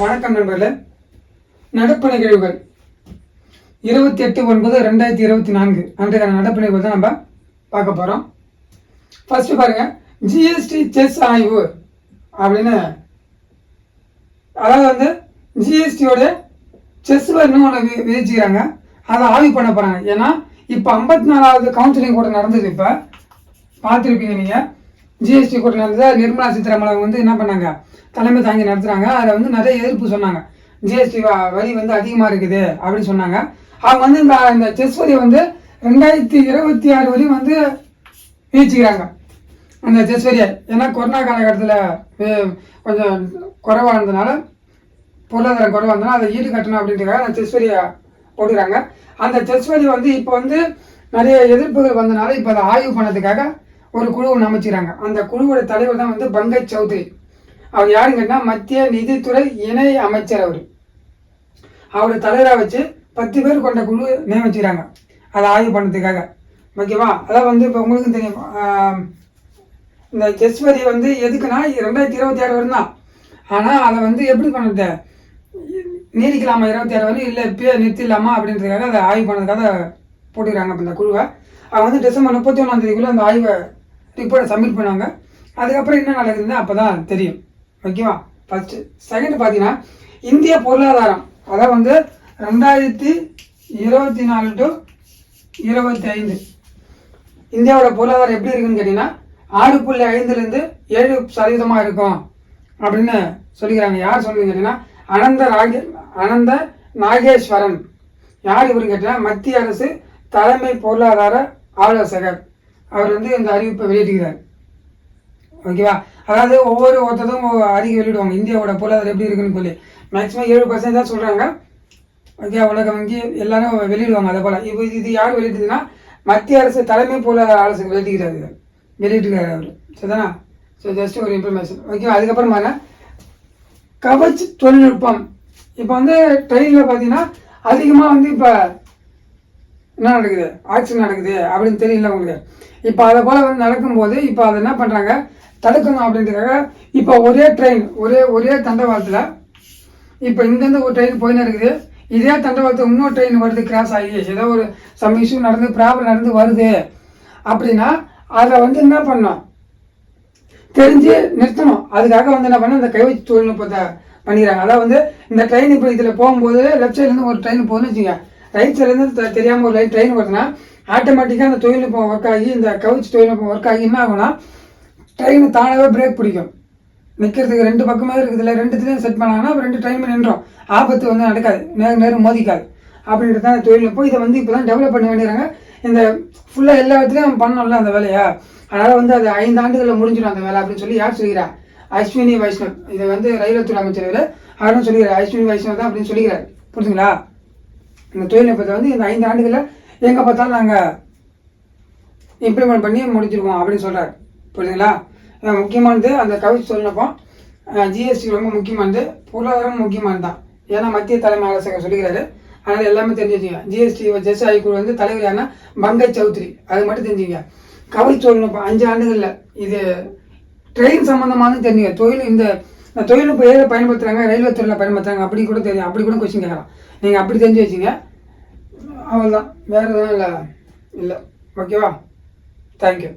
வணக்கம் நண்பர்களே. நடப்பு நிகழ்வுகள் 28/9/2024 அன்றைக்கான நடப்பு நிகழ்வு தான் நம்ம பார்க்க போகிறோம். ஃபர்ஸ்ட் பாருங்க, ஜிஎஸ்டி செஸ் ஆய்வு அப்படின்னு, அதாவது வந்து ஜிஎஸ்டியோட செஸ் இன்னும் ஒன்று விதிச்சுக்கிறாங்க. அதை ஆய்வு பண்ண போகிறாங்க. ஏன்னா இப்போ 54வது கவுன்சிலிங் கூட நடந்தது. இப்போ பார்த்துருப்பீங்க நீங்கள், ஜிஎஸ்டி கூட நடந்தது. நிர்மலா சீதாராமன் வந்து என்ன பண்ணாங்க, தலைமை தாங்கி நடத்துகிறாங்க. அதில் வந்து நிறைய எதிர்ப்பு சொன்னாங்க. ஜிஎஸ்டி வரி வந்து அதிகமாக இருக்குது அப்படின்னு சொன்னாங்க. அவங்க வந்து இந்த செஸ் வரி வந்து 2026 வரையும் வந்து வீழ்ச்சிக்கிறாங்க அந்த செஸ் வரியை. ஏன்னா கொரோனா காலகட்டத்தில் கொஞ்சம் குறைவாக இருந்ததுனால, பொருளாதாரம் குறைவாக இருந்ததுனால அதை ஈடு கட்டணும் அப்படின்றதுக்காக அந்த செஸ் வரியை போட்டுக்கிறாங்க. அந்த செஸ் வரி வந்து இப்போ வந்து நிறைய எதிர்ப்புகள் வந்ததுனால இப்போ அதை ஆய்வு பண்ணதுக்காக ஒரு குழுவை அமைச்சிக்கிறாங்க. அந்த குழுவோட தலைவர் தான் வந்து பங்கஜ் சௌத்ரி. அவர் யாருன்னு கேட்டால் மத்திய நிதித்துறை இணை அமைச்சர். அவரை தலைவராக வச்சு 10 பேர் கொண்ட குழு நியமிச்சுக்கிறாங்க அதை ஆய்வு பண்ணதுக்காக. ஓகேவா? அதான் வந்து இப்போ உங்களுக்கும் தெரியும், இந்த செஸ் வரி வந்து எதுக்குன்னா 2026 வரையும் தான். ஆனால் அதை வந்து எப்படி பண்ணுறது, நீடிக்கலாமா 26 வரையும், இல்லை இப்பயே நிறுத்திடலாமா அப்படின்றதுக்காக அதை ஆய்வு பண்ணதுக்காக போட்டுக்கிறாங்க. இப்போ இந்த குழுவை அவங்க வந்து டிசம்பர் 31 அந்த ஆய்வை ரிப்போர்ட்டை சப்மிட் பண்ணுவாங்க. அதுக்கப்புறம் என்ன நடக்குதுன்னு அப்போ தான் தெரியும். ஓகேவா? ஃபர்ஸ்ட். செகண்ட் பார்த்தீங்கன்னா, இந்திய பொருளாதாரம், அதாவது வந்து 2024 to 25 இந்தியாவோட பொருளாதாரம் எப்படி இருக்குன்னு கேட்டீங்கன்னா 6.5லேருந்து 7% இருக்கும் அப்படின்னு சொல்லிக்கிறாங்க. யார் சொல்லுங்க கேட்டீங்கன்னா அனந்த நாகேஸ்வரன். யார் இவருன்னு கேட்டீங்கன்னா மத்திய அரசு தலைமை பொருளாதார ஆலோசகர். அவர் வந்து இந்த அறிவிப்பை வெளியிட்டுக்கிறார். ஓகேவா? அதாவது ஒருத்தரும் அறிக்கை வெளியிடுவாங்க இந்தியாவோட பொருளாதாரம் எப்படி இருக்குன்னு சொல்லி. மேக்ஸிமம் 7% தான் சொல்கிறாங்க. ஓகே, உலக வங்கி எல்லாரும் வெளியிடுவாங்க. அதே போல் இப்போ இது யார் வெளியிட்டுதுன்னா மத்திய அரசு தலைமை பொருளாதார ஆலோசகர் வெளியிட்டுக்கிறாரு அவர். சரிதானா? ஸோ ஜஸ்ட் ஒரு இன்ஃபர்மேஷன். ஓகே, அதுக்கப்புறம் பாருங்க, கவச் தொழில்நுட்பம். இப்போ வந்து ட்ரெயினில் பார்த்தீங்கன்னா அதிகமாக வந்து இப்போ என்ன நடக்குது, ஆக்சிடென்ட் நடக்குது அப்படின்னு தெரியல உங்களுக்கு. இப்போ அதை போல் வந்து நடக்கும்போது இப்போ அதை என்ன பண்ணுறாங்க, தடுக்கணும் அப்படின்றதுக்காக இப்போ ஒரே ட்ரெயின் ஒரே தண்டவாளத்தில் இப்போ இங்கேருந்து ஒரு ட்ரெயின் போயின்னு இருக்குது. இதே தண்டவாளத்தில் இன்னொரு ட்ரெயின் வருது, கிராஸ் ஆகி ஏதோ ஒரு சம் இஷ்யூ நடந்து ப்ராப்ளம் நடந்து வருது அப்படின்னா அதை வந்து என்ன பண்ணணும், தெரிஞ்சு நிறுத்தணும். அதுக்காக வந்து என்ன பண்ண, இந்த கைவச்சு தொழில்நுட்பத்தை பண்ணிக்கிறாங்க. அதாவது வந்து இந்த ட்ரெயின் இப்போ இதில் போகும்போது லெஃப்ட் சைட்லேருந்து ஒரு ட்ரெயின் போகுதுன்னு வச்சுங்க, ரைட் சைட்லேருந்து தெரியாமல் ஒரு ட்ரெயின் வருதுன்னா ஆட்டோமேட்டிக்காக அந்த தொழில்நுட்பம் ஒர்க் ஆகி, இந்த கவச் தொழில்நுட்பம் ஒர்க் ஆகி என்ன ஆகும்னா ட்ரெயின் தானாகவே பிரேக் பிடிக்கும். நிற்கிறதுக்கு 2 பக்கமே இருக்குதுல்ல, 2த்துலேயும் செட் பண்ணாங்கன்னா 2 ட்ரெயினுமே நின்றோம். ஆபத்து வந்து நடக்காது, நேரம் மோதிக்காது அப்படின்றது தான் தொழில்நுட்பம். இதை வந்து இப்போ தான் டெவலப் பண்ண வேண்டியறாங்க. இந்த ஃபுல்லாக எல்லா இடத்துலையும் பண்ணோம்ல அந்த வேலையா, அதனால் வந்து அது 5 ஆண்டுகளில் முடிஞ்சிடும் அந்த வேலை அப்படின்னு சொல்லி யார் சொல்லிக்கிறா, அஸ்வினி வைஷ்ணவ். இதை வந்து ரயில்வே துறை அமைச்சர் அவரும் சொல்லிக்கிறார், அஸ்வினி வைஷ்ணவ் தான் அப்படின்னு சொல்லிக்கிறார். புரிஞ்சுங்களா? இந்த தொழில்நுட்பத்தை வந்து இந்த 5 ஆண்டுகளில் எங்கே பார்த்தாலும் நாங்கள் இம்ப்ளிமெண்ட் பண்ணி முடிச்சிருக்கோம் அப்படின்னு சொல்கிறார். புரியுதுங்களா? முக்கியமானது அந்த கவச் தொழில்நுட்பம், ஜிஎஸ்டி ரொம்ப முக்கியமானது, பொருளாதாரம் முக்கியமானது தான். ஏன்னா மத்திய தலைமை ஆலோசகர் சொல்லிக்கிறாரு. அதனால் எல்லாமே தெரிஞ்சு வச்சுங்க. ஜிஎஸ்டி செஸ் ஆய்வுக்குழு வந்து தலைவர் யாருன்னா பங்கஜ் சௌத்ரி. அது மட்டும் தெரிஞ்சுங்க. கவச் தொழில்நுட்பம் 5 ஆண்டுகளில் இது ட்ரெயின் சம்மந்தமானு தெரிஞ்சுங்க. இந்த தொழில்நுட்பம் ஏதை பயன்படுத்துகிறாங்க, ரயில்வே துறையில் பயன்படுத்துகிறாங்க அப்படி கூட தெரியும். அப்படி கூட கொஸ்டின் கேட்கலாம். நீங்கள் அப்படி தெரிஞ்சு வச்சுங்க. அவ்வளோதான், வேறு எதுவும் இல்லை. ஓகேவா? தேங்க்யூ.